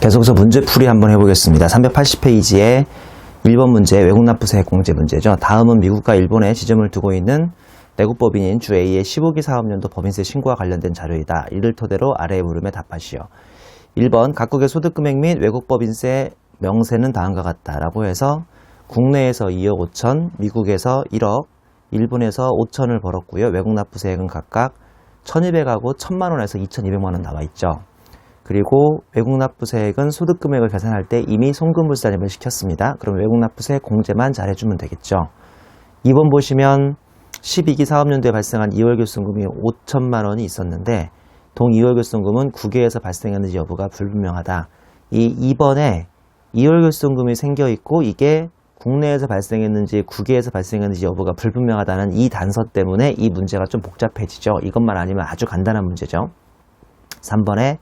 계속해서 문제풀이 한번 해보겠습니다. 380페이지에 1번 문제 외국납부세액 공제 문제죠. 다음은 미국과 일본에 지점을 두고 있는 내국법인인 주 A의 15기 사업년도 법인세 신고와 관련된 자료이다. 이를 토대로 아래의 물음에 답하시오. 1번 각국의 소득금액 및 외국법인세 명세는 다음과 같다 라고 해서 국내에서 2억 5천, 미국에서 1억, 일본에서 5천을 벌었고요. 외국납부세액은 각각 1200하고 1000만원에서 2200만원 나와 있죠. 그리고 외국납부세액은 소득금액을 계산할 때 이미 송금불산입을 시켰습니다. 그럼 외국납부세액 공제만 잘해주면 되겠죠. 2번 보시면 12기 사업년도에 발생한 2월 결손금이 5천만원이 있었는데 동 2월 결손금은 국외에서 발생했는지 여부가 불분명하다. 이 2번에 2월 결손금이 생겨있고 이게 국내에서 발생했는지 국외에서 발생했는지 여부가 불분명하다는 이 단서 때문에 이 문제가 좀 복잡해지죠. 이것만 아니면 아주 간단한 문제죠. 3번에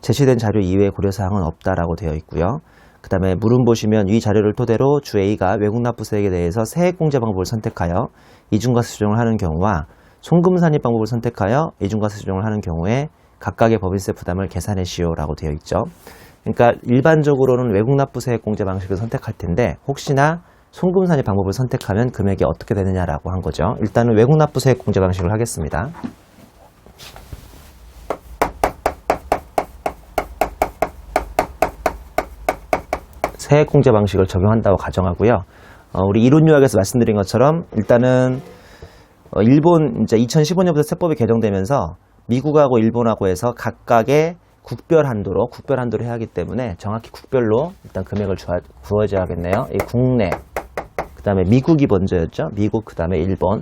제시된 자료 이외의 고려사항은 없다라고 되어 있고요. 그 다음에 물음 보시면 이 자료를 토대로 주 A가 외국납부세액에 대해서 세액공제 방법을 선택하여 이중과세 조정을 하는 경우와 송금산입 방법을 선택하여 이중과세 조정을 하는 경우에 각각의 법인세 부담을 계산해시오 라고 되어 있죠. 그러니까 일반적으로는 외국납부세액 공제 방식을 선택할 텐데 혹시나 송금산입 방법을 선택하면 금액이 어떻게 되느냐라고 한 거죠. 일단은 외국납부세액 공제 방식을 하겠습니다. 세액공제 방식을 적용한다고 가정하고요. 우리 이론 요약에서 말씀드린 것처럼 일단은 일본 이제 2015년부터 세법이 개정되면서 미국하고 일본하고 해서 각각의 국별 한도로 해야 하기 때문에 정확히 국별로 일단 금액을 부어줘야겠네요. 이 국내, 그 다음에 미국이 먼저였죠. 미국, 그 다음에 일본.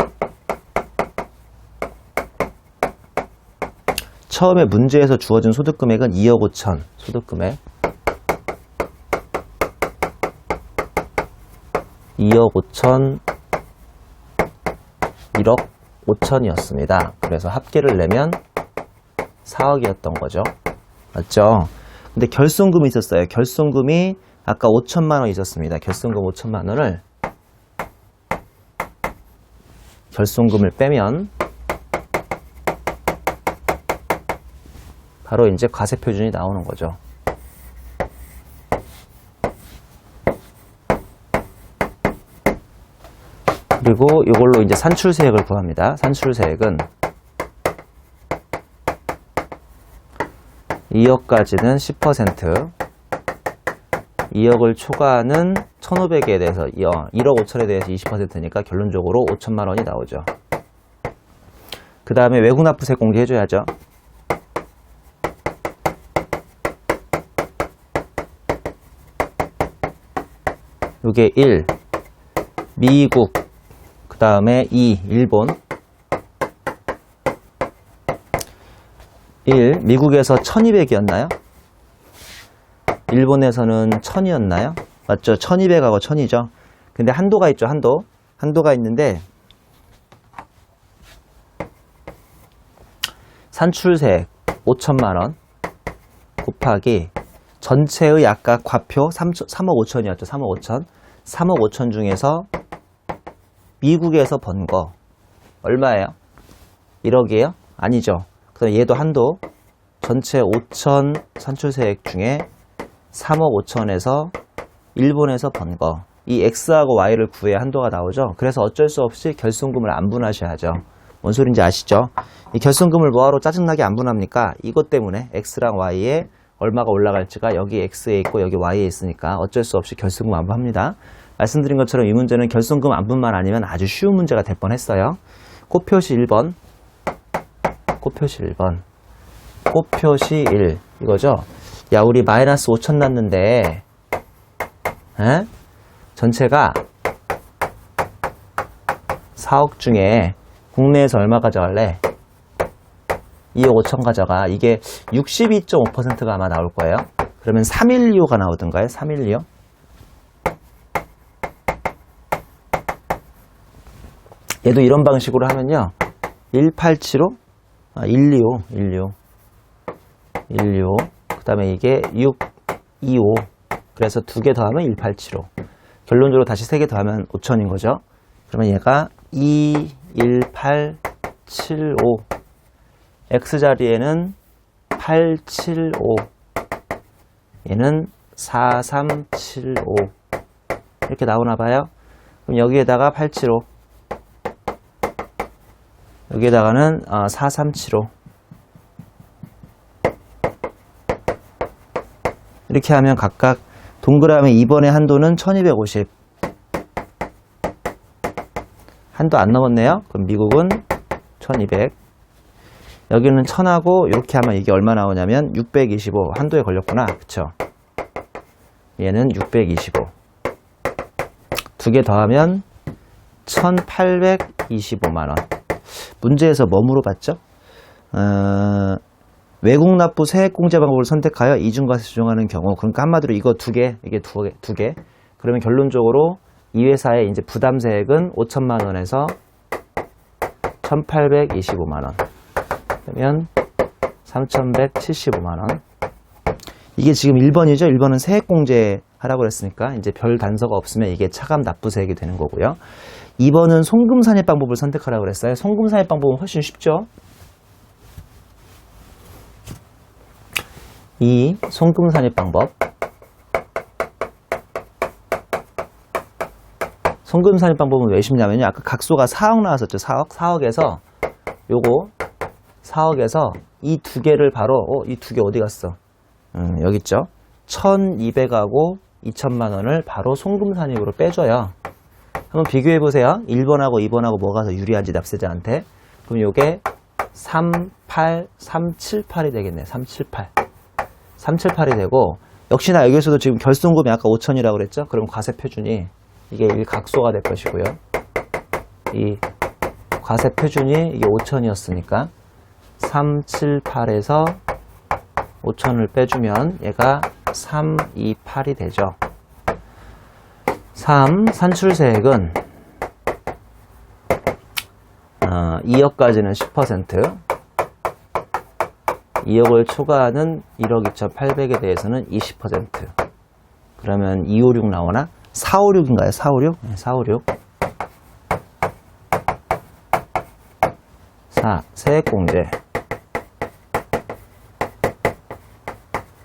처음에 문제에서 주어진 소득금액은 2억 5천 소득금액. 2억 5천, 1억 5천이었습니다. 그래서 합계를 내면 4억이었던 거죠. 맞죠? 근데 결손금이 있었어요. 결손금이 아까 5천만 원 있었습니다. 결손금 5천만 원을 결손금을 빼면 바로 이제 과세 표준이 나오는 거죠. 그리고 이걸로 이제 산출세액을 구합니다. 산출세액은 2억까지는 10%, 2억을 초과하는 1,500에 대해서 1억 5천에 대해서 20%니까 결론적으로 5천만 원이 나오죠. 그 다음에 외국납부세 공제해줘야죠. 이게 1, 미국, 그 다음에 2, 일본. 1, 미국에서 1200이었나요? 일본에서는 1000이었나요? 맞죠? 1200하고 1000이죠. 근데 한도가 있죠, 한도. 한도가 있는데, 산출세액 5천만원 곱하기 전체의 아까 과표 3억 5천이었죠. 3억 5천. 3억 5천 중에서 미국에서 번 거 얼마예요? 1억이에요? 아니죠. 그럼 얘도 한도 전체 5천 산출세액 중에 3억 5천에서 일본에서 번 거 이 X하고 Y를 구해야 한도가 나오죠. 그래서 어쩔 수 없이 결손금을 안 분하셔야죠. 뭔 소린지 아시죠? 이 결손금을 뭐하러 짜증나게 안 분합니까? 이것 때문에 X랑 Y에 얼마가 올라갈지가 여기 X에 있고 여기 Y에 있으니까 어쩔 수 없이 결손금 안 분합니다. 말씀드린 것처럼 이 문제는 결손금 안분만 아니면 아주 쉬운 문제가 될 뻔했어요. 꽃표시 1번, 꽃표시 1번, 꽃표시 1 이거죠. 야, 우리 마이너스 5천 났는데 전체가 4억 중에 국내에서 얼마 가져갈래? 2억 5천 가져가. 이게 62.5%가 아마 나올 거예요. 그러면 312호가 나오던가요? 312호? 얘도 이런 방식으로 하면요. 1875, 125, 그 다음에 이게 625. 그래서 두 개 더하면 1875. 결론적으로 다시 세 개 더하면 5천인 거죠. 그러면 얘가 21875. X자리에는 875. 얘는 4375 이렇게 나오나 봐요. 그럼 여기에다가 875 여기에다가는 4375 이렇게 하면 각각 동그라미 2번의 한도는 1250 한도 안 넘었네요. 그럼 미국은 1200 여기는 1000하고 이렇게 하면 이게 얼마 나오냐면 625 한도에 걸렸구나. 그쵸? 얘는 625 두 개 더하면 1825만원. 문제에서 뭐 물어봤죠? 외국 납부 세액공제 방법을 선택하여 이중과세 조정하는 경우, 그러니까 한마디로 이거 두 개, 이게 두 개. 그러면 결론적으로 이 회사의 이제 부담세액은 5천만 원에서 1825만원. 그러면 3175만원. 이게 지금 1번이죠? 1번은 세액공제 하라고 그랬으니까 이제 별 단서가 없으면 이게 차감 납부세액이 되는 거고요. 2번은 송금산입 방법을 선택하라고 그랬어요. 송금산입 방법은 훨씬 쉽죠? 이 송금산입 방법. 송금산입 방법은 왜 쉽냐면요. 아까 각소가 4억 나왔었죠. 4억에서 요거 4억에서 이 두 개를 바로 이 두 개 어디 갔어? 여기 있죠. 1200하고 2천만 원을 바로 송금산입으로 빼줘요. 한번 비교해 보세요. 1번하고 2번하고 뭐가 더 유리한지 납세자한테. 그럼 요게 38378이 되겠네. 378. 378이 되고, 역시나 여기서도 지금 결손금이 아까 5천이라고 그랬죠? 그럼 과세 표준이 이게 각소가 될 것이고요. 이 과세 표준이 이게 5천이었으니까 378에서 5천을 빼주면 얘가 328이 되죠. 3. 산출세액은 2억까지는 10%, 2억을 초과하는 1억 2,800에 대해서는 20%. 그러면 256 나오나? 456인가요? 456? 네, 456. 4. 세액공제.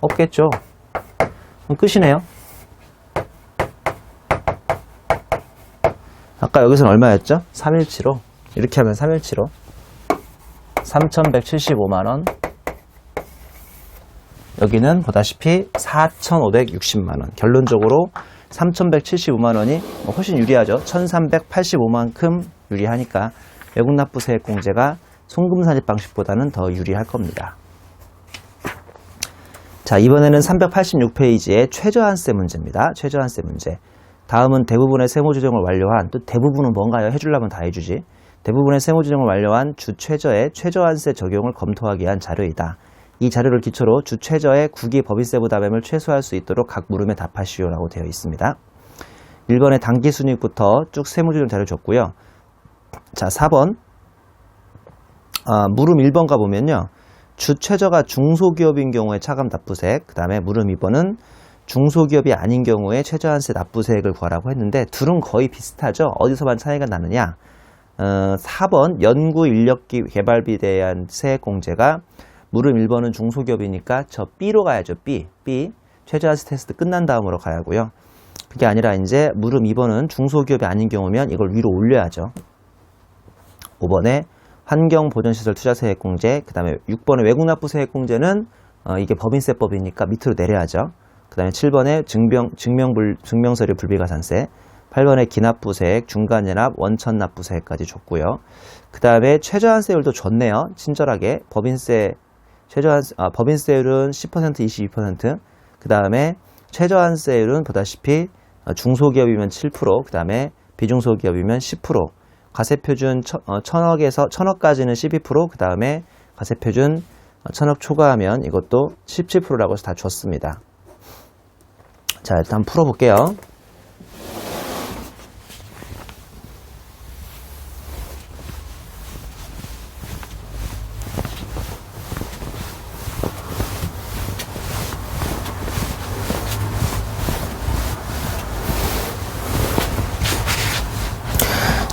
없겠죠? 그럼 끝이네요. 아까 여기서는 얼마였죠? 3175. 이렇게 하면 3175. 3175만원. 여기는 보다시피 4560만원. 결론적으로 3175만원이 훨씬 유리하죠. 1385만큼 유리하니까 외국 납부세액 공제가 송금산입 방식보다는 더 유리할 겁니다. 자, 이번에는 386페이지의 최저한세 문제입니다. 최저한세 문제. 다음은 대부분의 세무조정을 완료한, 또 대부분은 뭔가요? 해주려면 다 해주지. 대부분의 세무조정을 완료한 주최저의 최저한세 적용을 검토하기 위한 자료이다. 이 자료를 기초로 주최저의 국위 법인세 부담액을 최소화할 수 있도록 각 물음에 답하시오라고 되어 있습니다. 1번의 당기순이익부터 쭉 세무조정 자료 줬고요. 자, 4번. 물음 1번 가보면요. 주최저가 중소기업인 경우에 차감 납부세액, 그 다음에 물음 2번은 중소기업이 아닌 경우에 최저한세 납부세액을 구하라고 했는데 둘은 거의 비슷하죠. 어디서만 차이가 나느냐. 4번 연구인력기 개발비에 대한 세액공제가 물음 1번은 중소기업이니까 저 B로 가야죠. B. 최저한세 테스트 끝난 다음으로 가야 하고요. 그게 아니라 이제 물음 2번은 중소기업이 아닌 경우면 이걸 위로 올려야죠. 5번에 환경보전시설 투자세액공제, 그 다음에 6번에 외국납부세액공제는 이게 법인세법이니까 밑으로 내려야죠. 그 다음에 7번에 증명서류 불비가산세, 8번에 기납부세액, 중간연합, 원천납부세액까지 줬고요. 그 다음에 최저한세율도 줬네요. 친절하게. 법인세율은 10%, 22%. 그 다음에 최저한세율은 보다시피 중소기업이면 7%, 그 다음에 비중소기업이면 10%. 과세표준 1000억까지는 12%, 그 다음에 과세표준 1000억 초과하면 이것도 17%라고 해서 다 줬습니다. 자, 일단 풀어볼게요.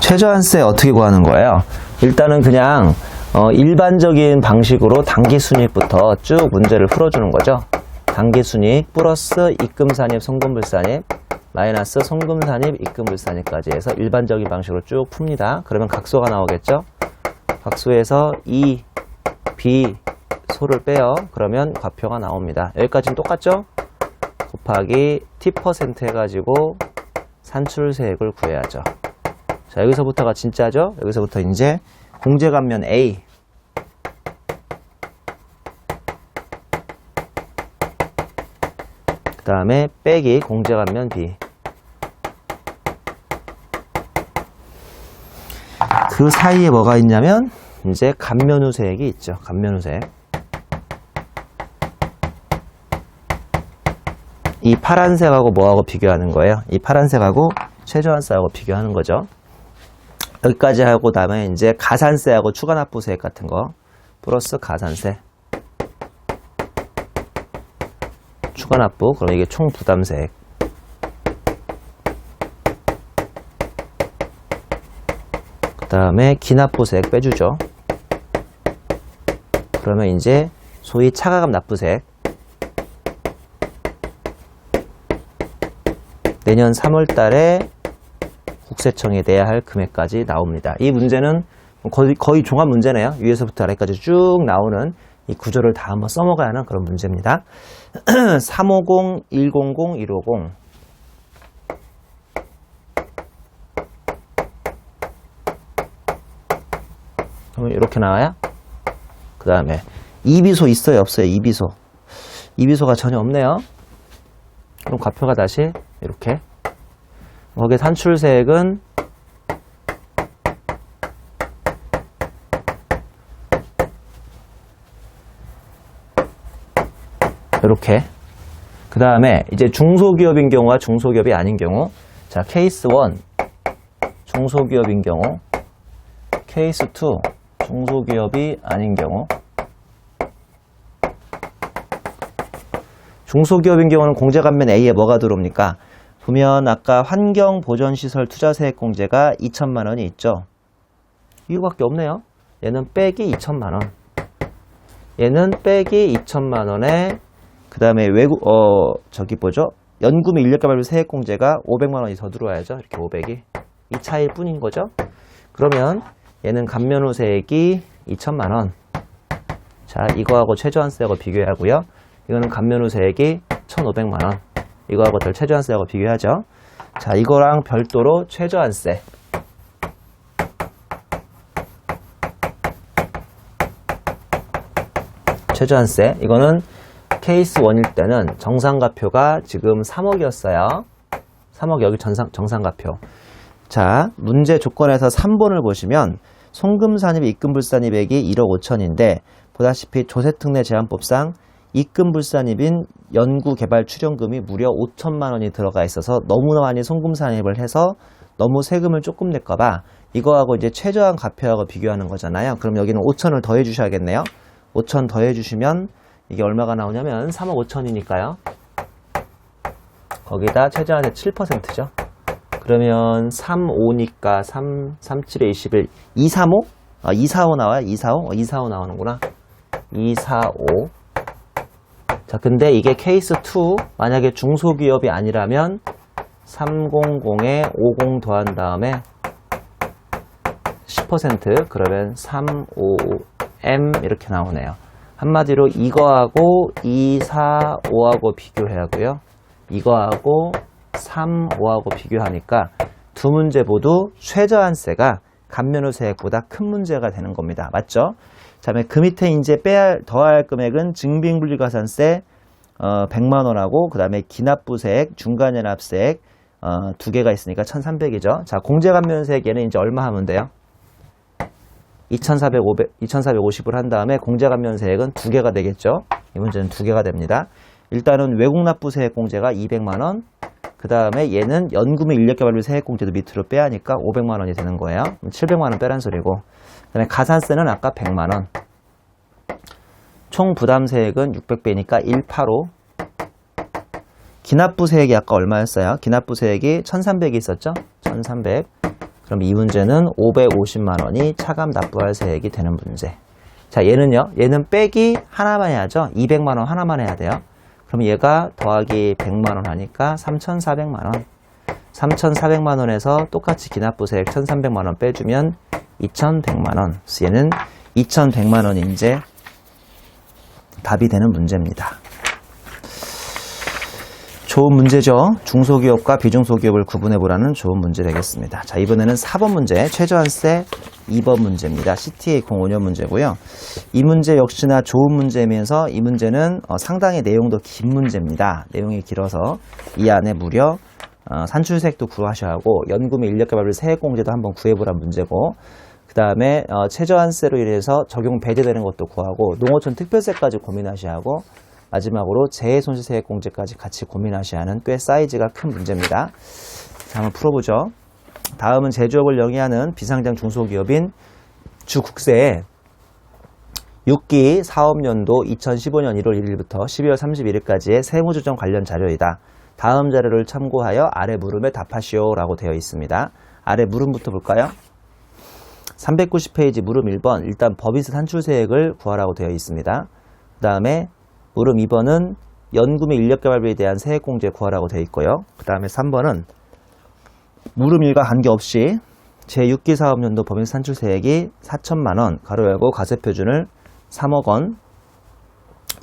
최저한세 어떻게 구하는 거예요? 일단은 그냥 일반적인 방식으로 당기순이익부터 쭉 문제를 풀어주는 거죠. 당기순이익 플러스 입금산입, 송금불산입 마이너스 송금산입, 입금불산입까지 해서 일반적인 방식으로 쭉 풉니다. 그러면 각소가 나오겠죠? 각소에서 이 B 소를 빼요. 그러면 과표가 나옵니다. 여기까지는 똑같죠? 곱하기 T% 해가지고 산출세액을 구해야죠. 자, 여기서부터가 진짜죠? 여기서부터 이제 공제감면 A 그 다음에 빼기 공제감면 B 그 사이에 뭐가 있냐면 이제 감면후세액이 있죠. 감면후세액 이 파란색하고 뭐하고 비교하는 거예요? 이 파란색하고 최저한세하고 비교하는 거죠. 여기까지 하고 다음에 이제 가산세하고 추가납부세액 같은 거 플러스 가산세 추가납부 그럼 이게 총부담세액 그 다음에 기납부세액 빼주죠. 그러면 이제 소위 차가감 납부세액 내년 3월 달에 국세청에 내야 할 금액까지 나옵니다. 이 문제는 거의 종합 문제네요. 위에서부터 아래까지 쭉 나오는 이 구조를 다 한번 써먹어야 하는 그런 문제입니다. 350, 100, 150 그러면 이렇게 나와요. 그 다음에 이비소 있어요? 없어요? 이비소. 이비소가 전혀 없네요. 그럼 과표가 다시 이렇게 거기에 산출세액은 이렇게 그 다음에 이제 중소기업인 경우와 중소기업이 아닌 경우 자 케이스 1 중소기업인 경우 케이스 2 중소기업이 아닌 경우 중소기업인 경우는 공제감면 A에 뭐가 들어옵니까? 보면 아까 환경보전시설 투자세액 공제가 2천만원이 있죠. 이거밖에 없네요. 얘는 빼기 2천만원 얘는 빼기 2천만원에 그 다음에 저기 뭐죠? 연구비 인력개발비 세액 공제가 500만원이 더 들어와야죠. 이렇게 500이 이 차이일 뿐인 거죠. 그러면 얘는 감면후 세액이 2천만원 자 이거하고 최저한세하고 비교하고요. 이거는 감면후 세액이 1,500만원 이거하고 덜 최저한세하고 비교하죠. 자 이거랑 별도로 최저한세 최저한세 이거는 케이스 1일 때는 정상가표가 지금 3억이었어요. 3억 여기 정상가표. 자 문제 조건에서 3번을 보시면 송금산입, 입금불산입액이 1억 5천인데 보다시피 조세특례 제한법상 입금불산입인 연구개발 출연금이 무려 5천만 원이 들어가 있어서 너무나 많이 송금산입을 해서 너무 세금을 조금 낼까봐 이거하고 이제 최저한 가표하고 비교하는 거잖아요. 그럼 여기는 5천을 더해 주셔야겠네요. 5천 더해 주시면 이게 얼마가 나오냐면 3억 5천이니까요. 거기다 최저한세 7%죠. 그러면 35니까 3, 37에 21, 235? 245 나와요? 245? 245 나오는구나. 245. 자, 근데 이게 케이스 2, 만약에 중소기업이 아니라면 300에 50 더한 다음에 10% 그러면 355M 이렇게 나오네요. 한마디로 이거하고 245하고 비교해야 하고요. 이거하고 35하고 비교하니까 두 문제 모두 최저한세가 감면후 세액보다 큰 문제가 되는 겁니다. 맞죠? 자, 그 밑에 이제 더해야 할 금액은 증빙분리가산세 100만원하고 그 다음에 기납부세액, 중간연합세액 두 개가 있으니까 1,300이죠. 자, 공제감면세액 얘는 이제 얼마 하면 돼요? 2,450을 한 다음에 공제감면세액은 두 개가 되겠죠. 이 문제는 두 개가 됩니다. 일단은 외국납부세액 공제가 200만원 그 다음에 얘는 연구비 인력개발비 세액 공제도 밑으로 빼야 하니까 500만원이 되는 거예요. 700만원 빼란 소리고 그 다음에 가산세는 아까 100만원 총 부담세액은 600배니까 185 기납부세액이 아까 얼마였어요? 기납부세액이 1,300이 있었죠? 1,300 그럼 이 문제는 550만원이 차감 납부할 세액이 되는 문제. 자, 얘는요? 얘는 빼기 하나만 해야죠? 200만원 하나만 해야 돼요. 그럼 얘가 더하기 100만원 하니까 3,400만원. 3,400만원에서 똑같이 기납부세액 1,300만원 빼주면 2,100만원. 그래서 얘는 2,100만원이 이제 답이 되는 문제입니다. 좋은 문제죠. 중소기업과 비중소기업을 구분해보라는 좋은 문제 되겠습니다. 자, 이번에는 4번 문제, 최저한세 2번 문제입니다. CTA 05년 문제고요. 이 문제 역시나 좋은 문제면서 이 문제는 상당히 내용도 긴 문제입니다. 내용이 길어서 이 안에 무려 산출세액도 구하셔야 하고 연금 및 인력개발비 세액공제도 한번 구해보란 문제고, 그 다음에 최저한세로 인해서 적용 배제되는 것도 구하고, 농어촌 특별세까지 고민하셔야 하고, 마지막으로 재해손실세액공제까지 같이 고민하셔야 하는 꽤 사이즈가 큰 문제입니다. 자, 한번 풀어보죠. 다음은 제조업을 영위하는 비상장 중소기업인 주국세에 6기 사업연도 2015년 1월 1일부터 12월 31일까지의 세무조정 관련 자료이다. 다음 자료를 참고하여 아래 물음에 답하시오 라고 되어 있습니다. 아래 물음부터 볼까요? 390페이지 물음 1번, 일단 법인세 산출세액을 구하라고 되어 있습니다. 그 다음에 물음 2번은 연금 및 인력개발비에 대한 세액공제 구하라고 되어 있고요. 그 다음에 3번은 물음 1과 관계없이 제6기 사업연도 법인세 산출세액이 4천만원, 가로 열고 가세표준을 3억원,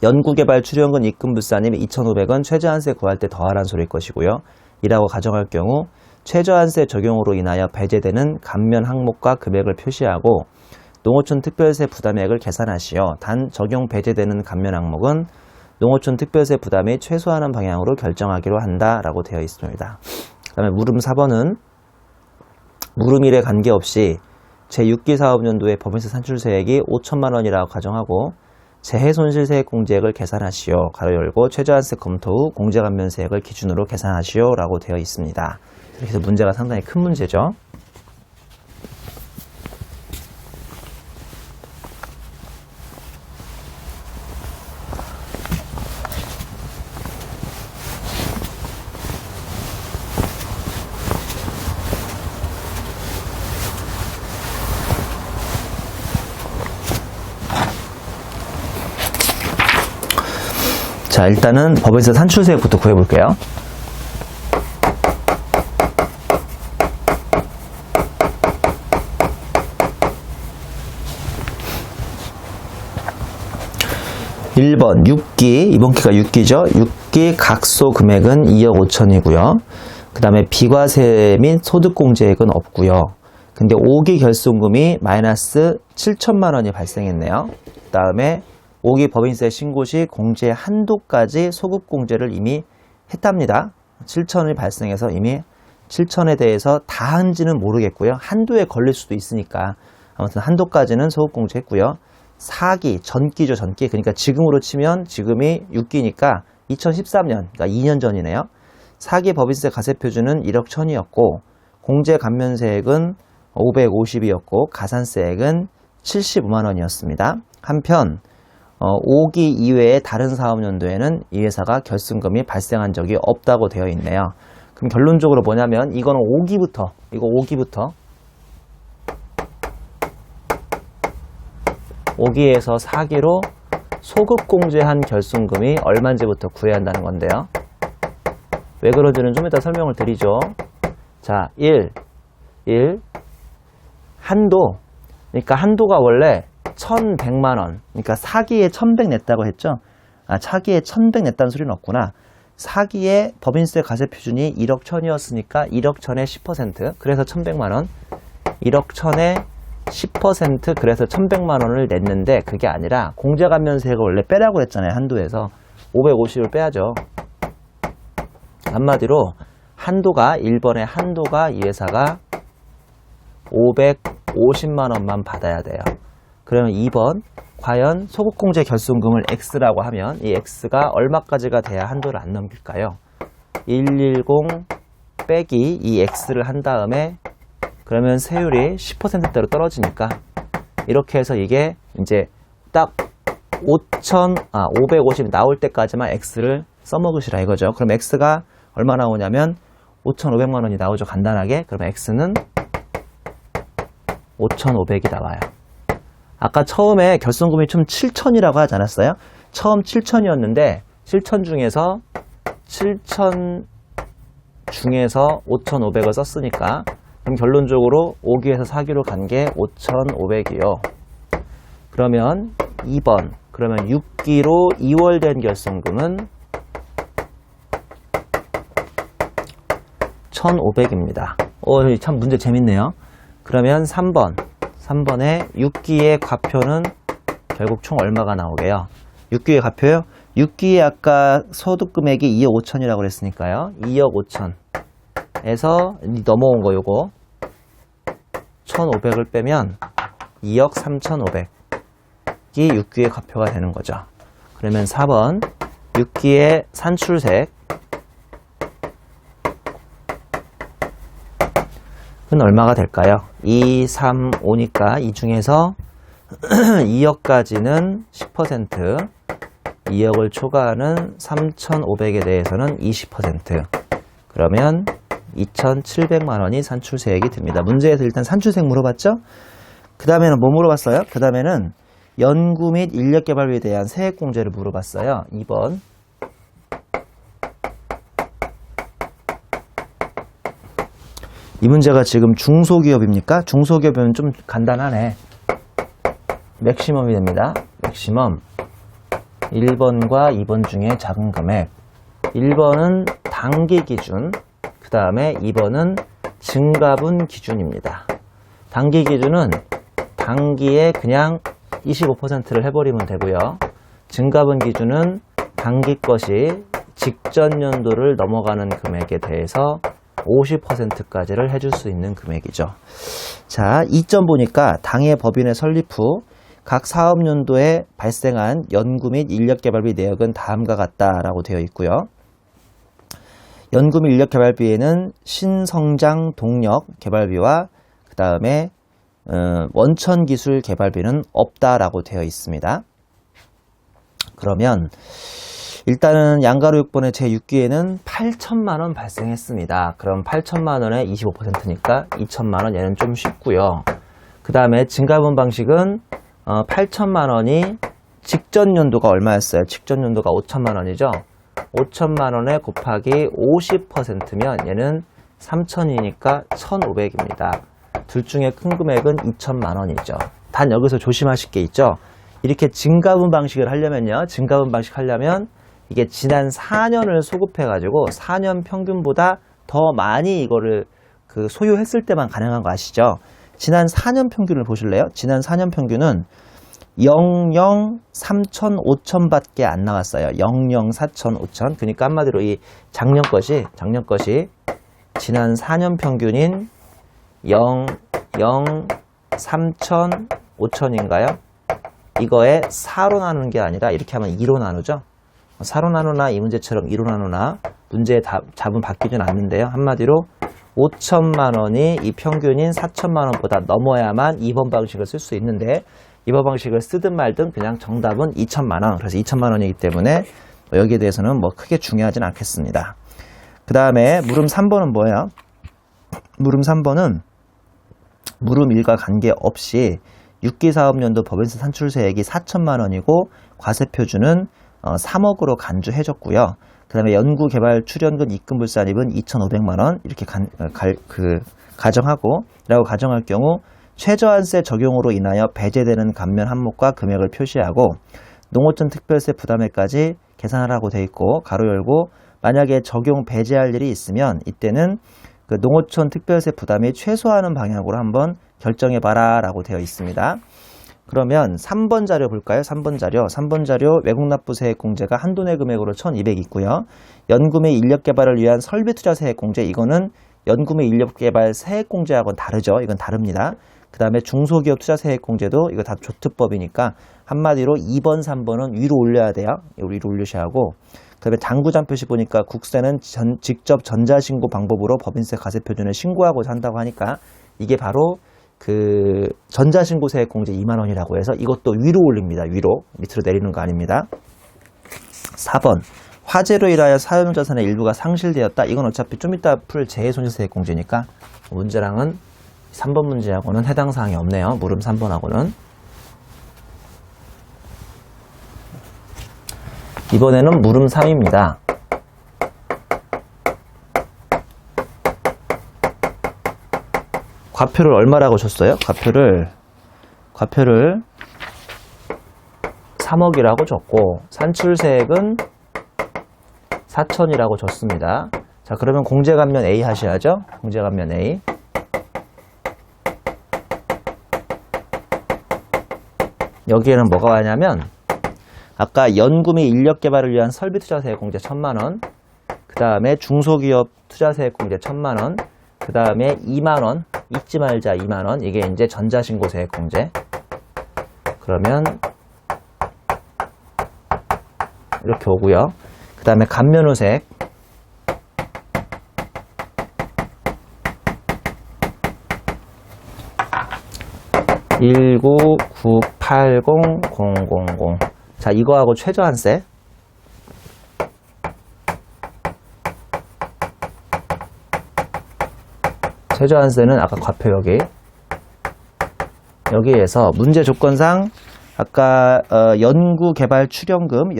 연구개발 출연금 입금불산임 2,500원 최저한세 구할 때 더하라는 소리일 것이고요. 이라고 가정할 경우 최저한세 적용으로 인하여 배제되는 감면 항목과 금액을 표시하고 농어촌 특별세 부담액을 계산하시어 단 적용 배제되는 감면 항목은 농어촌 특별세 부담이 최소화하는 방향으로 결정하기로 한다라고 되어 있습니다. 그 다음에 물음 4번은 물음 1에 관계없이 제6기 사업연도의 법인세 산출세액이 5천만원이라고 가정하고 재해손실세액 공제액을 계산하시오. 가로 열고 최저한세 검토 후 공제감면세액을 기준으로 계산하시오 라고 되어 있습니다. 이렇게 해서 문제가 상당히 큰 문제죠. 자, 일단은 법인세 산출세액부터 구해볼게요. (1번) 6기, 이번 기가 6기죠. 6기 각소 금액은 2억 5천이고요. 그 다음에 비과세 및 소득공제액은 없고요. 근데 5기 결손금이 마이너스 7천만원이 발생했네요. 그 다음에 5기 법인세 신고 시 공제 한도까지 소급공제를 이미 했답니다. 7천이 발생해서 이미 7천에 대해서 다 한지는 모르겠고요. 한도에 걸릴 수도 있으니까 아무튼 한도까지는 소급공제 했고요. 4기, 전기죠, 전기. 그러니까 지금으로 치면 지금이 6기니까 2013년, 그러니까 2년 전이네요. 4기 법인세 가세표준은 1억 1천이었고 공제 감면세액은 550이었고 가산세액은 75만원이었습니다. 한편 5기 이외의 다른 사업연도에는 이 회사가 결손금이 발생한 적이 없다고 되어 있네요. 그럼 결론적으로 뭐냐면 이거는 5기부터, 이거 5기에서 4기로 소급공제한 결손금이 얼마인지부터 구해야 한다는 건데요. 왜 그런지는 좀 이따 설명을 드리죠. 자, 1. 한도. 그러니까 한도가 원래 1,100만원. 그러니까 4기에 1,100 냈다고 했죠? 아, 4기에 1,100 냈다는 소리는 없구나. 4기에 법인세 가세표준이 1억 1천이었으니까 1억 1천에 10%. 그래서 1,100만원. 1억 1천에 10% 그래서 1,100만원을 냈는데 그게 아니라 공제감면세액을 원래 빼라고 했잖아요. 한도에서 550을 빼야죠. 한마디로 한도가 1번의 한도가 이 회사가 550만원만 받아야 돼요. 그러면 2번 과연 소급공제 결손금을 X라고 하면 이 X가 얼마까지가 돼야 한도를 안 넘길까요? 110 빼기 이 X를 한 다음에 그러면 세율이 10%대로 떨어지니까 이렇게 해서 이게 이제 딱 550 나올 때까지만 X를 써먹으시라 이거죠. 그럼 X가 얼마 나오냐면 5,500만원이 나오죠. 간단하게. 그러면 X는 5,500이 나와요. 아까 처음에 결손금이 좀 7천이라고 하지 않았어요? 처음 7천이었는데 7천 중에서 5,500을 썼으니까 그럼 결론적으로 5기에서 4기로 간 게 5,500이요. 그러면 2번, 그러면 6기로 2월 된 결손금은 1,500입니다. 참 문제 재밌네요. 그러면 3번에 6기의 과표는 결국 총 얼마가 나오게요? 6기의 과표요? 6기에 아까 소득 금액이 2억 5천이라고 그랬으니까요. 2억 5천에서 넘어온 거 요거 1,500을 빼면 2억 3,500이 6기의 과표가 되는 거죠. 그러면 4번 6기의 산출세액 은 얼마가 될까요? 2, 3, 5니까 이 중에서 2억까지는 10%, 2억을 초과하는 3,500에 대해서는 20%. 그러면 2,700만 원이 산출세액이 듭니다. 문제에서 일단 산출세액 물어봤죠? 그 다음에는 뭐 물어봤어요? 그 다음에는 연구 및 인력개발비에 대한 세액공제를 물어봤어요. 2번. 이 문제가 지금 중소기업입니까? 중소기업은 좀 간단하네. 맥시멈이 됩니다. 맥시멈. 1번과 2번 중에 작은 금액. 1번은 단기 기준, 그 다음에 2번은 증가분 기준입니다. 단기 기준은 단기에 그냥 25%를 해버리면 되고요. 증가분 기준은 단기 것이 직전 연도를 넘어가는 금액에 대해서 50%까지를 해줄 수 있는 금액이죠. 자, 2점 보니까 당해 법인의 설립 후 각 사업연도에 발생한 연구 및 인력개발비 내역은 다음과 같다라고 되어 있고요. 연구 및 인력개발비에는 신성장 동력 개발비와 그 다음에 원천기술 개발비는 없다라고 되어 있습니다. 그러면 일단은 양가로 6번의 제6기에는 8천만 원 발생했습니다. 그럼 8천만 원에 25%니까 2천만 원, 얘는 좀 쉽고요. 그 다음에 증가분 방식은 8천만 원이 직전 연도가 얼마였어요? 직전 연도가 5천만 원이죠. 5천만 원에 곱하기 50%면 얘는 3천이니까 1,500입니다. 둘 중에 큰 금액은 2천만 원이죠. 단 여기서 조심하실 게 있죠. 이렇게 증가분 방식을 하려면요. 증가분 방식 하려면 이게 지난 4년을 소급해가지고 4년 평균보다 더 많이 이거를 소유했을 때만 가능한 거 아시죠? 지난 4년 평균을 보실래요? 지난 4년 평균은 00, 3천, 5천 밖에 안 나왔어요. 00, 4천, 5천. 그러니까 한마디로 이 작년 것이 지난 4년 평균인 0, 0, 3천, 5천인가요? 이거에 4로 나누는 게 아니라 이렇게 하면 2로 나누죠? 4로 나누나 이 문제처럼 2로 나누나 문제의 답은 바뀌진 않는데요. 한마디로 5천만 원이 이 평균인 4천만 원보다 넘어야만 2번 방식을 쓸 수 있는데 2번 방식을 쓰든 말든 그냥 정답은 2천만 원. 그래서 2천만 원이기 때문에 여기에 대해서는 뭐 크게 중요하진 않겠습니다. 그 다음에 물음 3번은 뭐예요? 물음 3번은 물음 1과 관계없이 6기 사업연도 법인세 산출세액이 4천만 원이고 과세표준은 3억으로 간주해줬고요. 그 다음에 연구개발 출연금 입금불산입은 2,500만 원 이렇게 가정하고 라고 가정할 경우 최저한세 적용으로 인하여 배제되는 감면 항목과 금액을 표시하고 농어촌 특별세 부담액까지 계산하라고 되어 있고 가로 열고 만약에 적용 배제할 일이 있으면 이때는 그 농어촌 특별세 부담이 최소화하는 방향으로 한번 결정해봐라 라고 되어 있습니다. 그러면 3번 자료 볼까요? 3번 자료 외국납부세액공제가 한도내 금액으로 1,200 있고요. 연구 및 인력개발을 위한 설비투자세액공제 이거는 연구 및 인력개발 세액공제하고는 다르죠. 이건 다릅니다. 그 다음에 중소기업 투자세액공제도 이거 다 조특법이니까 한마디로 2번, 3번은 위로 올려야 돼요. 위로 올리셔야 하고 그 다음에 당구장 표시 보니까 국세는 직접 전자신고 방법으로 법인세 과세표준을 신고하고 한다고 하니까 이게 바로 그 전자신고세액 공제 2만 원이라고 해서 이것도 위로 올립니다. 위로. 밑으로 내리는 거 아닙니다. 4번. 화재로 인하여 사용자산의 일부가 상실되었다. 이건 어차피 좀 이따 풀 재해손실세액 공제니까 문제랑은 3번 문제하고는 해당 사항이 없네요. 물음 3번하고는. 이번에는 물음 3입니다. 과표를 얼마라고 줬어요? 과표를 3억이라고 줬고 산출세액은 4천이라고 줬습니다. 자, 그러면 공제감면 A 하셔야죠. 공제감면 A. 여기에는 뭐가 와냐면 아까 연구 및 인력 개발을 위한 설비 투자세액 공제 1,000만원, 그 다음에 중소기업 투자세액 공제 1,000만원, 그 다음에 2만원, 잊지 말자 2만원, 이게 이제 전자신고세액 공제. 그러면 이렇게 오고요. 그 다음에 감면후세액 199800000. 자, 이거하고 최저한세 최저한세는 아까 과표 여기에서 문제 조건상 아까 연구개발 출연금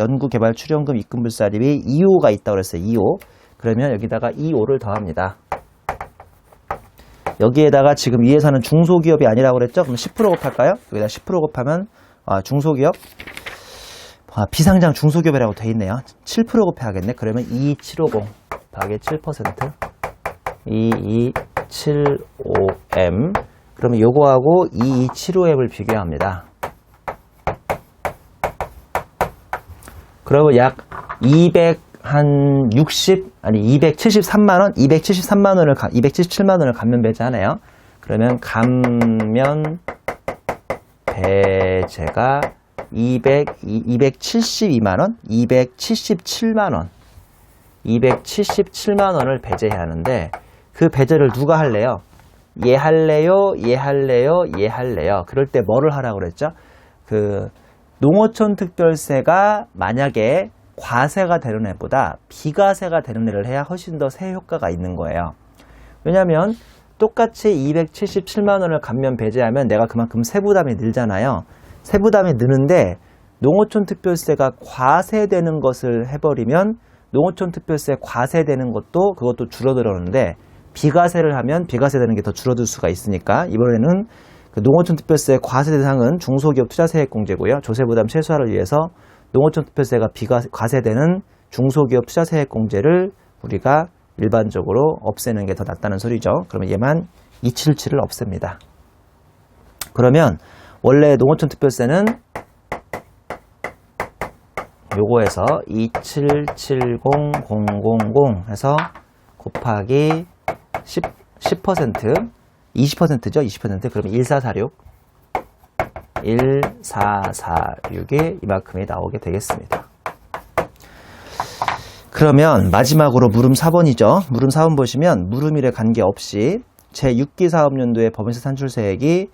입금불사립이 2호가 있다고 그랬어요. 2호. 그러면 여기다가 2호를 더합니다. 여기에다가 지금 위에서는 중소기업이 아니라고 그랬죠? 그럼 10% 곱할까요? 여기다 10% 곱하면 중소기업 비상장 중소기업이라고 돼 있네요. 7% 곱해야겠네. 그러면 22750 곱하기 7% 2275M. 그러면 요거하고 2275M을 비교합니다. 그러면 약 277만원을 감면 배제하네요. 그러면 감면 배제가 272만원? 277만원을 배제해야 하는데 그 배제를 누가 할래요? 얘 할래요? 그럴 때 뭐를 하라고 그랬죠? 농어촌 특별세가 만약에 과세가 되는 애보다 비과세가 되는 애를 해야 훨씬 더 세 효과가 있는 거예요. 왜냐하면 똑같이 277만원을 감면 배제하면 내가 그만큼 세부담이 늘잖아요. 세부담이 느는데 농어촌 특별세가 과세되는 것을 해버리면 농어촌 특별세 과세되는 그것도 줄어들었는데 비과세를 하면 비과세되는 게 더 줄어들 수가 있으니까 이번에는 농어촌 특별세 과세 대상은 중소기업 투자세액 공제고요. 조세부담 최소화를 위해서 농어촌 특별세가 과세되는 중소기업 투자세액 공제를 우리가 일반적으로 없애는 게 더 낫다는 소리죠. 그러면 얘만 277을 없앱니다. 그러면 원래 농어촌 특별세는 요거에서 2770000 해서 곱하기 10% 20%죠. 20%. 그러면 1446이 이만큼이 나오게 되겠습니다. 그러면 마지막으로 물음 4번이죠. 물음 4번 보시면 물음일에 관계없이 제6기 사업연도의 법인세 산출세액이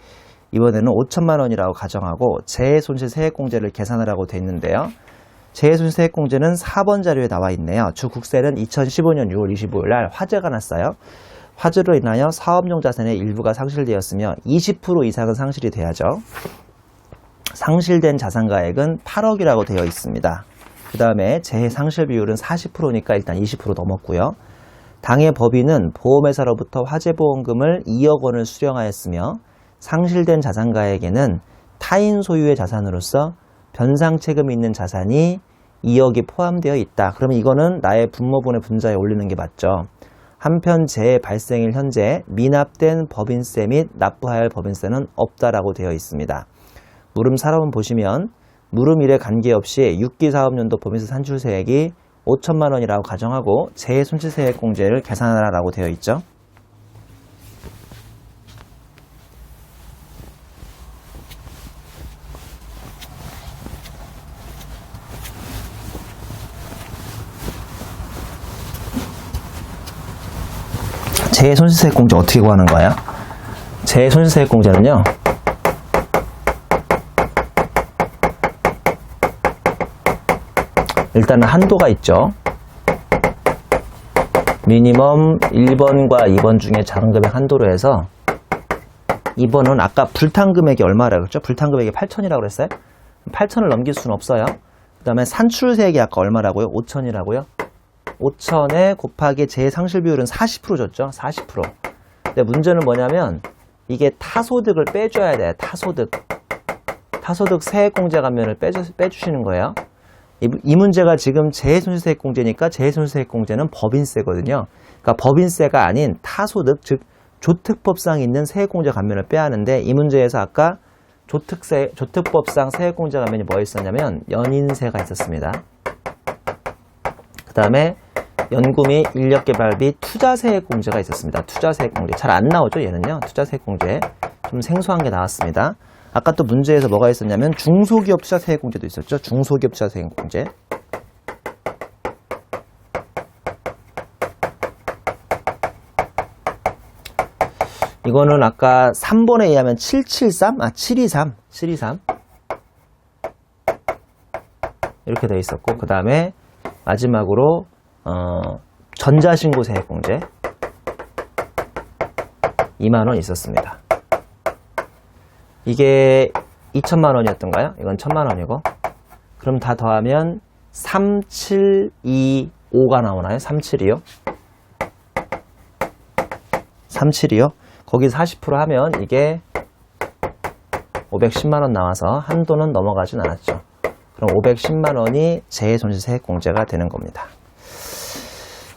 이번에는 5천만원이라고 가정하고 재해손실세액공제를 계산하라고 되어 있는데요. 재해손실세액공제는 4번 자료에 나와 있네요. 주 국세는 2015년 6월 25일 날 화재가 났어요. 화재로 인하여 사업용 자산의 일부가 상실되었으며 20% 이상은 상실이 돼야죠. 상실된 자산가액은 8억이라고 되어 있습니다. 그 다음에 재해 상실 비율은 40%니까 일단 20% 넘었고요. 당해 법인은 보험회사로부터 화재보험금을 2억 원을 수령하였으며 상실된 자산가액에는 타인 소유의 자산으로서 변상채금이 있는 자산이 2억이 포함되어 있다. 그러면 이거는 나의 분모분의 분자에 올리는 게 맞죠. 한편 재해 발생일 현재 미납된 법인세 및 납부하여야 할 법인세는 없다라고 되어 있습니다. 물음 4번 보시면 물음일에 관계없이 6기 사업연도 법인세 산출세액이 5천만 원이라고 가정하고 재해손실세액 공제를 계산하라고 되어 있죠. 재해손실세액 공제 어떻게 구하는 거예요? 재해손실세액 공제는요. 일단은 한도가 있죠. 미니멈 1번과 2번 중에 작은 금액 한도로 해서 2번은 아까 불탄 금액이 얼마라고 그랬죠? 불탄 금액이 8천이라고 그랬어요? 8천을 넘길 수는 없어요. 그 다음에 산출세액이 아까 얼마라고요? 5천이라고요? 5천에 곱하기 재상실 비율은 40% 줬죠? 40%. 근데 문제는 뭐냐면 이게 타소득을 빼줘야 돼요. 타소득 세액공제감면을 빼주시는 거예요. 이 문제가 지금 재해손실세액공제니까 재해손실세액공제는 법인세거든요. 그러니까 법인세가 아닌 타소득, 즉 조특법상 있는 세액공제 감면을 빼야 하는데 이 문제에서 아까 조특법상 세액공제 감면이 뭐 있었냐면 연인세가 있었습니다. 그 다음에 연구및 인력개발비 투자세액공제가 있었습니다. 투자세액공제 잘 안 나오죠 얘는요. 투자세액공제 좀 생소한 게 나왔습니다. 아까 또 문제에서 뭐가 있었냐면 중소기업 투자세액공제도 있었죠. 중소기업 투자세액공제. 이거는 아까 3번에 의하면 723? 723 이렇게 되어 있었고 그 다음에 마지막으로 전자신고세액공제 2만원 있었습니다. 이게 2천만 원이었던가요? 이건 1천만 원이고 그럼 다 더하면 3725가 나오나요? 3725? 3725? 거기서 40% 하면 이게 510만 원 나와서 한도는 넘어가진 않았죠. 그럼 510만 원이 재해손실세액공제가 되는 겁니다.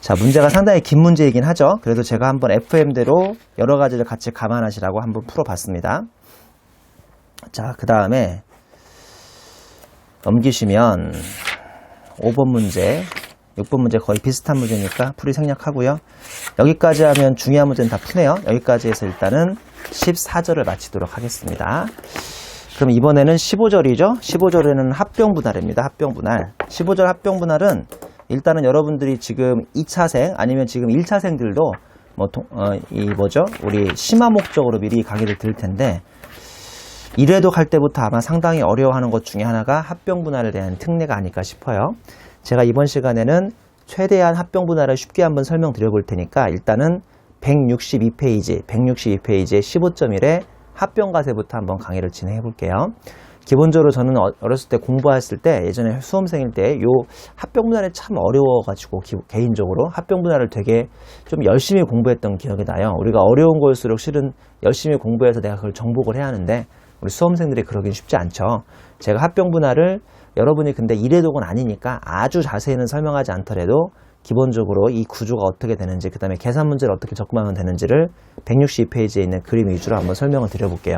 자, 문제가 상당히 긴 문제이긴 하죠. 그래도 제가 한번 FM대로 여러 가지를 같이 감안하시라고 한번 풀어봤습니다. 자, 그 다음에 넘기시면 5번 문제, 6번 문제 거의 비슷한 문제니까 풀이 생략하고요. 여기까지 하면 중요한 문제는 다 푸네요. 여기까지 해서 일단은 14절을 마치도록 하겠습니다. 그럼 이번에는 15절이죠. 15절에는 합병분할입니다. 합병분할. 15절 합병분할은 일단은 여러분들이 지금 2차생 아니면 지금 1차생들도 우리 심화 목적으로 미리 강의를 들을 텐데 이래독 할 때부터 아마 상당히 어려워하는 것 중에 하나가 합병분할에 대한 특례가 아닐까 싶어요. 제가 이번 시간에는 최대한 합병분할을 쉽게 한번 설명드려 볼 테니까 일단은 162페이지에 15.1에 합병과세부터 한번 강의를 진행해 볼게요. 기본적으로 저는 어렸을 때 공부했을 때 예전에 수험생일 때 요 합병분할이 참 어려워가지고 개인적으로 합병분할을 되게 좀 열심히 공부했던 기억이 나요. 우리가 어려운 걸수록 실은 열심히 공부해서 내가 그걸 정복을 해야 하는데 우리 수험생들이 그러긴 쉽지 않죠. 제가 합병분할을 여러분이 근데 이래독은 아니니까 아주 자세히는 설명하지 않더라도 기본적으로 이 구조가 어떻게 되는지 그 다음에 계산 문제를 어떻게 접근하면 되는지를 162페이지에 있는 그림 위주로 한번 설명을 드려볼게요.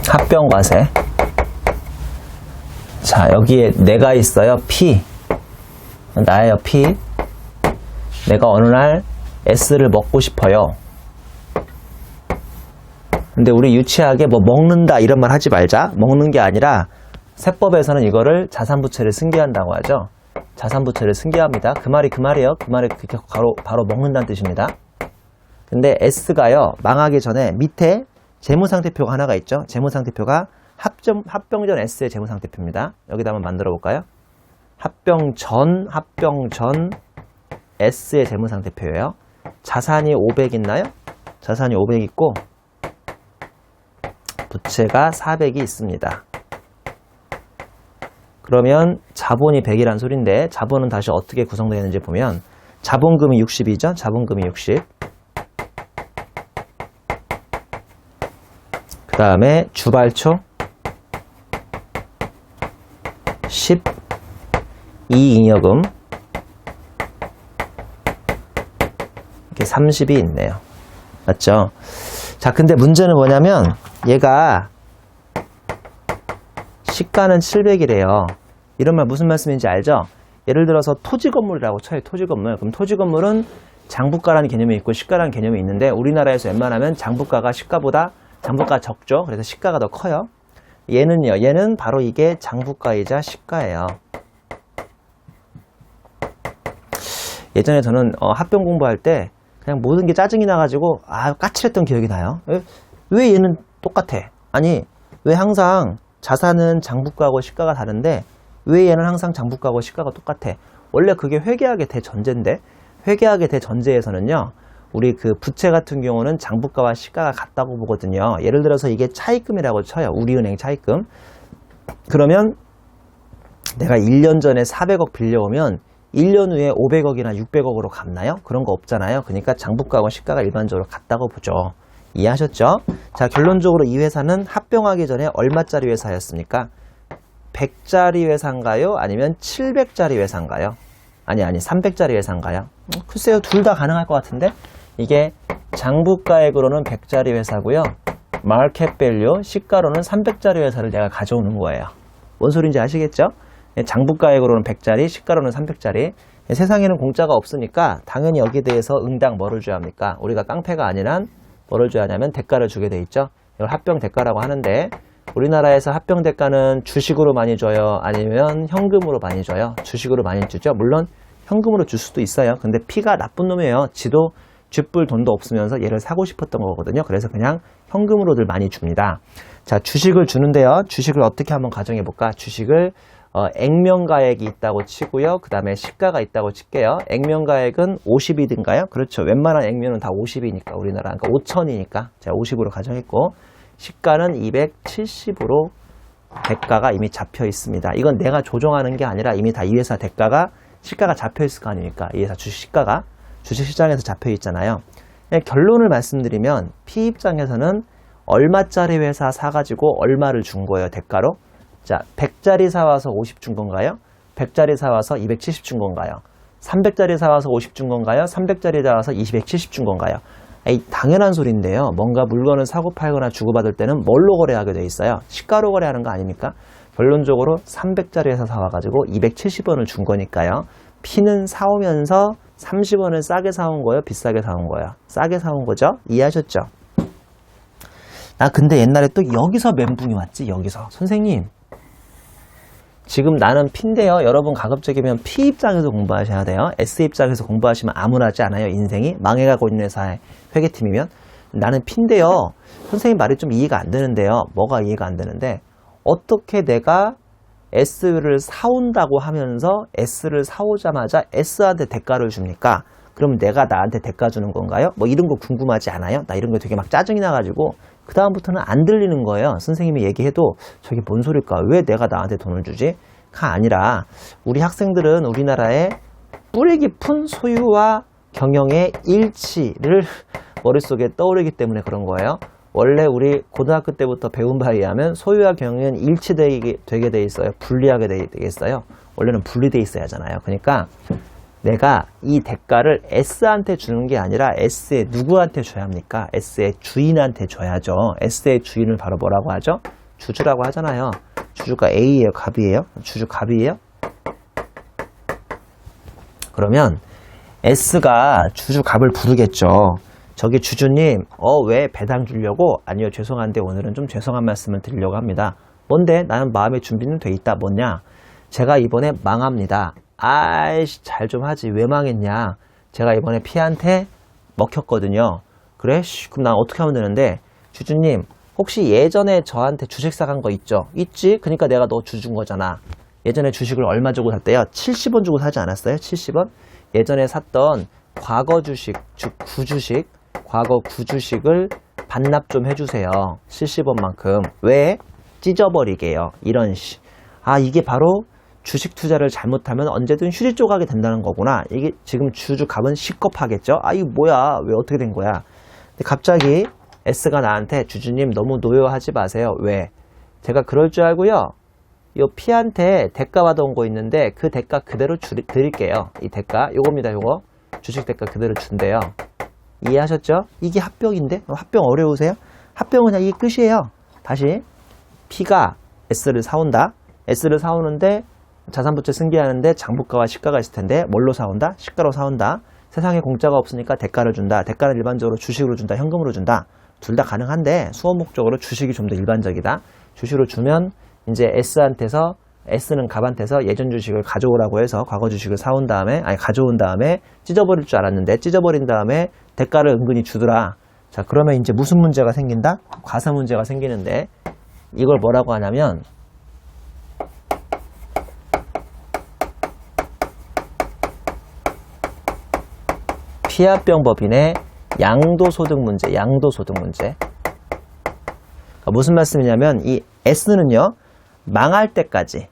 합병과세. 자, 여기에 내가 있어요. P. 나예요. P. 내가 어느 날 S를 먹고 싶어요. 근데 우리 유치하게 뭐 먹는다 이런 말 하지 말자. 먹는 게 아니라 세법에서는 이거를 자산부채를 승계한다고 하죠. 자산부채를 승계합니다. 그 말이 그 말이에요. 그 말이 바로 먹는다는 뜻입니다. 근데 S가요. 망하기 전에 밑에 재무상태표가 하나가 있죠. 재무상태표가 합병전 S의 재무상태표입니다. 여기다 한번 만들어 볼까요? 합병전 S의 재무상태표예요. 자산이 500 있나요? 자산이 500 있고 부채가 400이 있습니다. 그러면 자본이 100이란 소린데 자본은 다시 어떻게 구성되어 있는지 보면 자본금이 60이죠. 자본금이 60. 그 다음에 주발초 12잉여금 이렇게 30이 있네요. 맞죠? 자, 근데 문제는 뭐냐면 얘가 시가는 700이래요. 이런 말 무슨 말씀인지 알죠? 예를 들어서 토지건물이라고 쳐요. 토지건물. 그럼 토지건물은 장부가라는 개념이 있고 시가라는 개념이 있는데 우리나라에서 웬만하면 장부가가 시가보다 장부가 적죠. 그래서 시가가 더 커요. 얘는요. 얘는 바로 이게 장부가이자 시가예요. 예전에 저는 합병 공부할 때 그냥 모든 게 짜증이 나가지고 까칠했던 기억이 나요. 왜 얘는 똑같아? 아니 왜 항상 자산은 장부가하고 시가가 다른데 왜 얘는 항상 장부가하고 시가가 똑같아? 원래 그게 회계학의 대전제인데, 회계학의 대전제에서는요, 우리 그 부채 같은 경우는 장부가와 시가가 같다고 보거든요. 예를 들어서 이게 차입금이라고 쳐요. 우리은행 차입금. 그러면 내가 1년 전에 400억 빌려오면 1년 후에 500억이나 600억으로 갚나요? 그런 거 없잖아요. 그러니까 장부가와 시가가 일반적으로 같다고 보죠. 이해하셨죠? 자, 결론적으로 이 회사는 합병하기 전에 얼마짜리 회사였습니까? 100짜리 회사인가요? 아니면 700짜리 회사인가요? 아니 300짜리 회사인가요? 글쎄요, 둘 다 가능할 것 같은데, 이게 장부가액으로는 100짜리 회사고요, 마켓 밸류 시가로는 300짜리 회사를 내가 가져오는 거예요. 뭔 소리인지 아시겠죠? 장부가액으로는 100짜리, 시가로는 300짜리. 세상에는 공짜가 없으니까 당연히 여기에 대해서 응당 뭐를 줘야 합니까? 우리가 깡패가 아니란 뭐를 줘야 하냐면 대가를 주게 돼 있죠. 이걸 합병 대가라고 하는데, 우리나라에서 합병 대가는 주식으로 많이 줘요? 아니면 현금으로 많이 줘요? 주식으로 많이 주죠. 물론 현금으로 줄 수도 있어요. 근데 피가 나쁜 놈이에요. 지도 쥐뿔 돈도 없으면서 얘를 사고 싶었던 거거든요. 그래서 그냥 현금으로들 많이 줍니다. 자, 주식을 주는데요. 주식을 어떻게 한번 가정해 볼까? 주식을 액면가액이 있다고 치고요. 그 다음에 시가가 있다고 칠게요. 액면가액은 50이든가요? 그렇죠. 웬만한 액면은 다 50이니까 우리나라. 그러니까 5천이니까 제가 50으로 가정했고, 시가는 270으로 대가가 이미 잡혀 있습니다. 이건 내가 조정하는 게 아니라 이미 다 이 회사 대가가, 시가가 잡혀 있을 거 아닙니까? 이 회사 주식 시가가 주식시장에서 잡혀 있잖아요. 결론을 말씀드리면 P 입장에서는 얼마짜리 회사 사가지고 얼마를 준 거예요, 대가로? 자, 100짜리 사와서 50 준 건가요? 100짜리 사와서 270 준 건가요? 300짜리 사와서 50 준 건가요? 300짜리 사와서 270 준 건가요? 당연한 소리인데요. 뭔가 물건을 사고 팔거나 주고받을 때는 뭘로 거래하게 돼 있어요? 시가로 거래하는 거 아닙니까? 결론적으로 300짜리에서 사와가지고 270원을 준 거니까요. P는 사오면서 30원을 싸게 사온 거예요? 비싸게 사온 거예요? 싸게 사온 거죠? 이해하셨죠? 나 근데 옛날에 또 여기서 멘붕이 왔지, 여기서. 선생님, 지금 나는 P인데요. 여러분 가급적이면 P 입장에서 공부하셔야 돼요. S 입장에서 공부하시면 암울하지 않아요, 인생이. 망해가고 있는 회사의 회계팀이면. 나는 P인데요. 선생님 말이 좀 이해가 안 되는데요. 뭐가 이해가 안 되는데, 어떻게 내가 S를 사온다고 하면서 S를 사오자마자 S한테 대가를 줍니까? 그럼 내가 나한테 대가 주는 건가요? 뭐 이런 거 궁금하지 않아요? 나 이런 거 되게 막 짜증이 나가지고 그 다음부터는 안 들리는 거예요. 선생님이 얘기해도 저게 뭔 소릴까? 왜 내가 나한테 돈을 주지? 가 아니라 우리 학생들은 우리나라의 뿌리 깊은 소유와 경영의 일치를 머릿속에 떠오르기 때문에 그런 거예요. 원래 우리 고등학교 때부터 배운 바에 의하면 소유와 경영은 일치되게 돼 있어요? 분리하게 되겠어요? 원래는 분리돼 있어야 하잖아요. 그러니까 내가 이 대가를 S한테 주는 게 아니라 S의 누구한테 줘야 합니까? S의 주인한테 줘야죠. S의 주인을 바로 뭐라고 하죠? 주주라고 하잖아요. 주주가 A예요? 갑이에요? 주주 갑이에요? 그러면 S가 주주 갑을 부르겠죠. 저기 주주님, 왜 배당 주려고? 아니요, 죄송한데 오늘은 좀 죄송한 말씀을 드리려고 합니다. 뭔데? 나는 마음의 준비는 돼 있다. 뭐냐? 제가 이번에 망합니다. 아이씨, 잘 좀 하지. 왜 망했냐? 제가 이번에 P한테 먹혔거든요. 그래? 그럼 난 어떻게 하면 되는데? 주주님, 혹시 예전에 저한테 주식 사간 거 있죠? 있지? 그러니까 내가 너 주준 거잖아. 예전에 주식을 얼마 주고 샀대요? 70원 주고 사지 않았어요? 70원? 예전에 샀던 과거 주식, 즉 구주식, 과거 구주식을 반납 좀 해주세요. 70원만큼. 왜? 찢어버리게요. 이런 시. 이게 바로 주식 투자를 잘못하면 언제든 휴지 조각이 된다는 거구나. 이게 지금 주주 값은 시겁하겠죠? 이거 뭐야? 왜 어떻게 된 거야? 근데 갑자기 S가 나한테 주주님 너무 노여하지 마세요. 왜? 제가 그럴 줄 알고요. 요 P한테 대가 받아온 거 있는데 그 대가 그대로 드릴게요. 이 대가 요겁니다. 요거 주식 대가 그대로 준대요. 이해하셨죠? 이게 합병인데? 합병 어려우세요? 합병은 그냥 이게 끝이에요. 다시 P가 S를 사온다. S를 사오는데 자산부채 승계하는데 장부가와 시가가 있을 텐데 뭘로 사온다? 시가로 사온다. 세상에 공짜가 없으니까 대가를 준다. 대가는 일반적으로 주식으로 준다. 현금으로 준다. 둘 다 가능한데 수업 목적으로 주식이 좀 더 일반적이다. 주식으로 주면 이제 S한테서 S는 갑한테서 예전 주식을 가져오라고 해서 과거 주식을 사온 다음에 가져온 다음에 찢어버릴 줄 알았는데 찢어버린 다음에 대가를 은근히 주더라. 자, 그러면 이제 무슨 문제가 생긴다? 과세 문제가 생기는데 이걸 뭐라고 하냐면 피합병 법인의 양도소득 문제, 그러니까 무슨 말씀이냐면 이 S는요, 망할 때까지,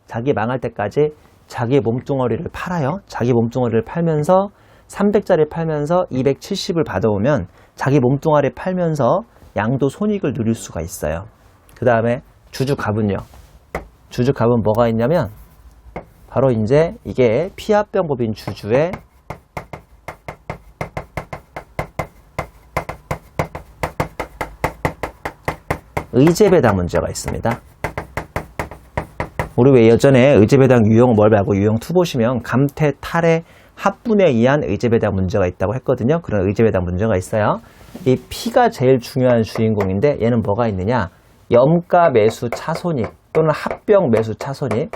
자기 몸뚱어리를 팔아요. 자기 몸뚱어리를 팔면서 300짜리 팔면서 270을 받아오면 자기 몸뚱아리 팔면서 양도 손익을 누릴 수가 있어요. 그 다음에 주주갑은요. 주주갑은 뭐가 있냐면 바로 이제 이게 피합병 법인 주주의 의제배당 문제가 있습니다. 우리 왜 예전에 의제배당 유형 뭘 말고 유형 2 보시면 감태, 탈의, 합분에 의한 의제배당 문제가 있다고 했거든요. 그런 의제배당 문제가 있어요. 이 P가 제일 중요한 주인공인데 얘는 뭐가 있느냐? 염가 매수 차손익 또는 합병 매수 차손익,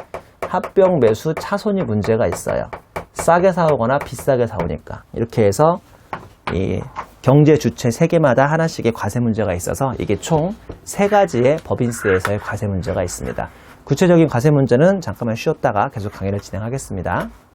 문제가 있어요. 싸게 사오거나 비싸게 사오니까. 이렇게 해서 이 경제 주체 3개마다 하나씩의 과세 문제가 있어서 이게 총 3가지의 법인세에서의 과세 문제가 있습니다. 구체적인 과세 문제는 잠깐만 쉬었다가 계속 강의를 진행하겠습니다.